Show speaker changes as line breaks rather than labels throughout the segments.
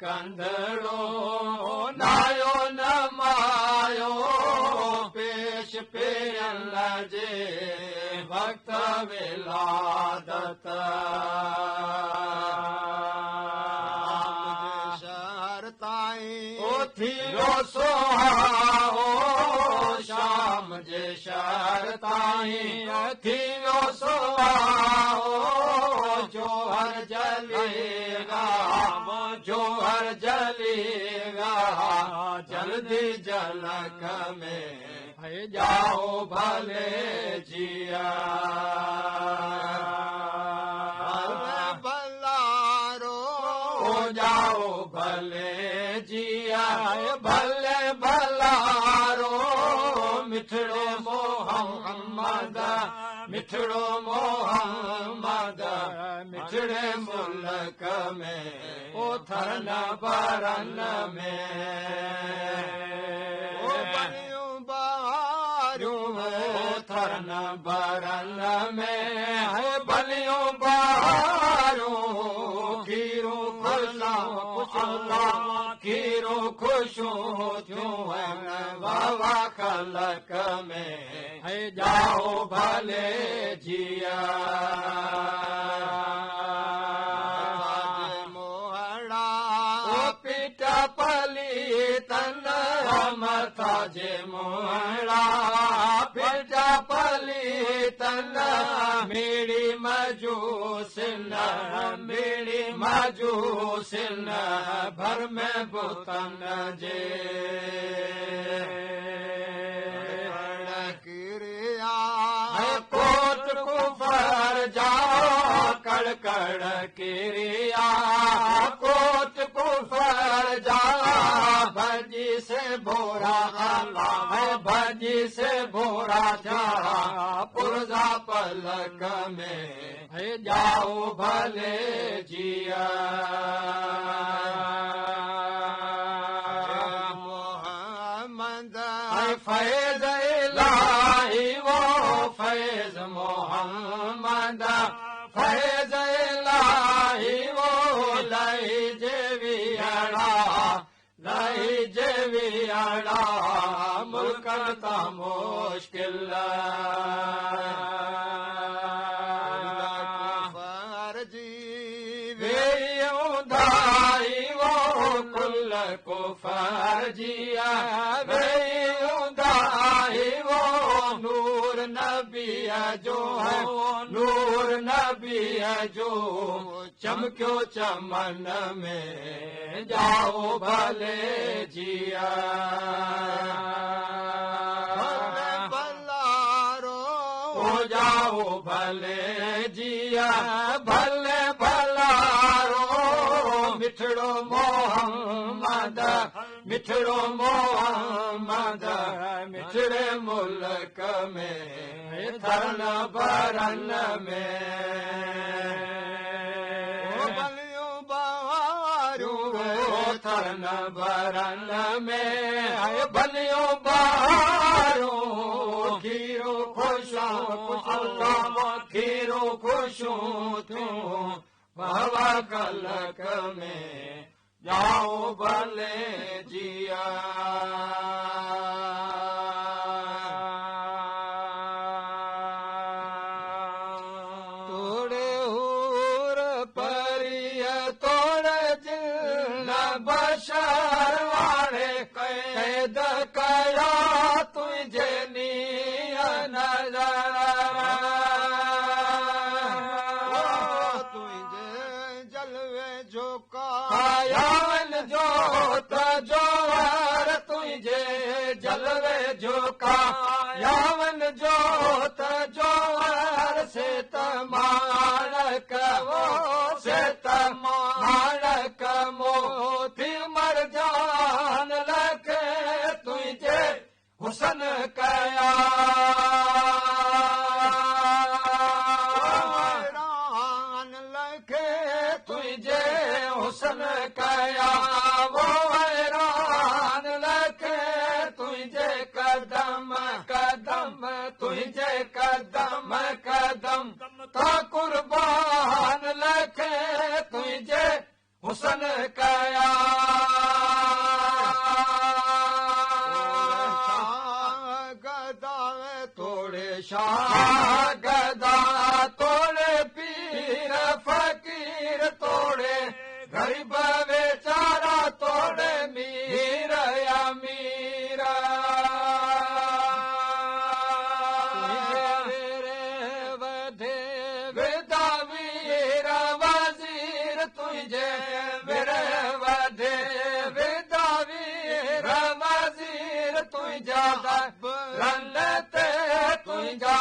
कंदड़ो नायो न मायो पेश पेरन जे वक्त विलादत शहर ताईं थीरो सुहाओ शाम जे शहर ताईं थीरो सुहाओ जोहर जलेगा जोहर जलेगा जल्दी जलक में जाओ भले जिया भलारो हो जाओ भले जिया भले भलारो मिठड़ो मोहम्मद मिठड़ो मोहम्मद मिठड़े मुल्क में ओथरन बरन में ओथरन बरन में है बलियों बारो खीरो खुशा खुशला खीरो खुशो क्यों है बाबा खलक में है जाओ भले जिया मोहड़ा ओ पिटा पली तन मथा जे मोहड़ा पिटा पली तन मेरी मजूसिन मेरी मजूसिन भर में बुतन जे क्रिया कोट कुफर जा कड़कड़ क्रिया कोट कुफर जा भजी से भोरा अल्लाह भजी से भोरा जा पुरजा पलक में है जाओ भले जिया मोहम्मद फैज इलाही वो फैज मोहम्मद फैज इलाही वो लही जेवियाड़ा मुल्कन ता मुश्किल फर्जी वे उदाई वो कुल को फर्जिया वे उदाई वो नूर नबी जो है नूर नबी जो चमक्यो चमन में जाओ भले जिया भलारो हो जाओ भले जिया भले भलारो मिठड़ो मोहम्मद मिठड़ो मोहम्मद मिठड़े मुल्क में थरन बरन में थरन बरन में बलियो बारो खीरो खुशो अल्लाह खीरो खुशो तू बाबा कलक में जाओ भले जिया तोड़े हूर परिय तोड़े बशर वाले कैद कया तुझे नीय नजर तुझे जलवे झोंका यावन जोत जोहर तुझे जलवे झोंका यावन जोत जोहर से तमारक वो से तमारक मोती मर जान लगे तुझे हुसन कया हैरान लगे तुझे हुसन कया वो हैरान लगे तुझे कदम कदम तुझे कदम कदम ता कुर्बान लगे तुझे हुसन कया तोड़े शाह गदा तोड़े पीर फकीर तोड़े गरीब बेचारा तोड़े मीर अमीर वधे विदा वीर वज़ीर तुंहिंजे वीर वधे विदा वीर वज़ीर तुंहिंजा रन ते तुंहिंजा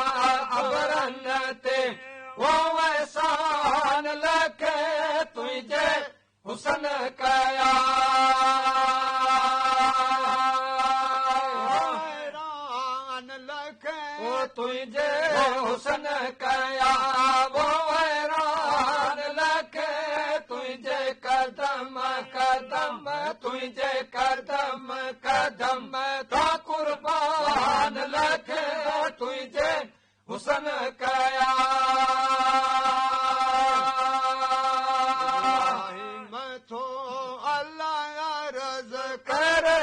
अबरन ते वो वहसान लखे तुंहिंजे हुसन कया वो तुंहिंजे हुसन कया वो हैरान लखे तुंहिंजे कदम कदम तुंहिंजे कदम कदम तो कुर्बान लखे तुंहिंजे हुसन कया मथो अल्लाह अर्ज़ करे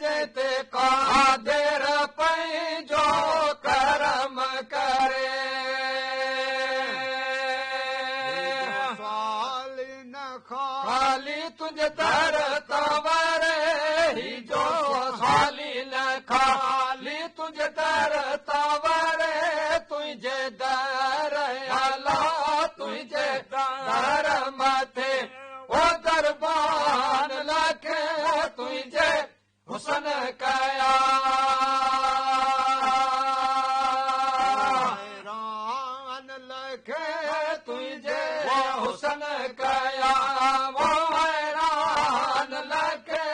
जेते कादिर पंहिंजो करम करे खाली तुंहिंजे दर तवरे ही जो साली न खाली तुंहिंजे दर तवरे तुंहिंजे दर अला तुंहिंजे दर मथे ओ दरबान लखे तुंहिंजे हुसन कया हैरान लखे तुंहिंजे हुसन कया वो हैरान लखे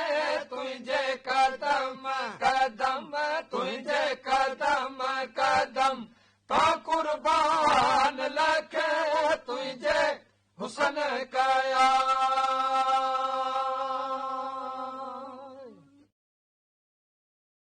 तुंहिंजे कदम कदम तुंहिंजे कदम कदम तो कुर्बान लखे तुंहिंजे हुसन कया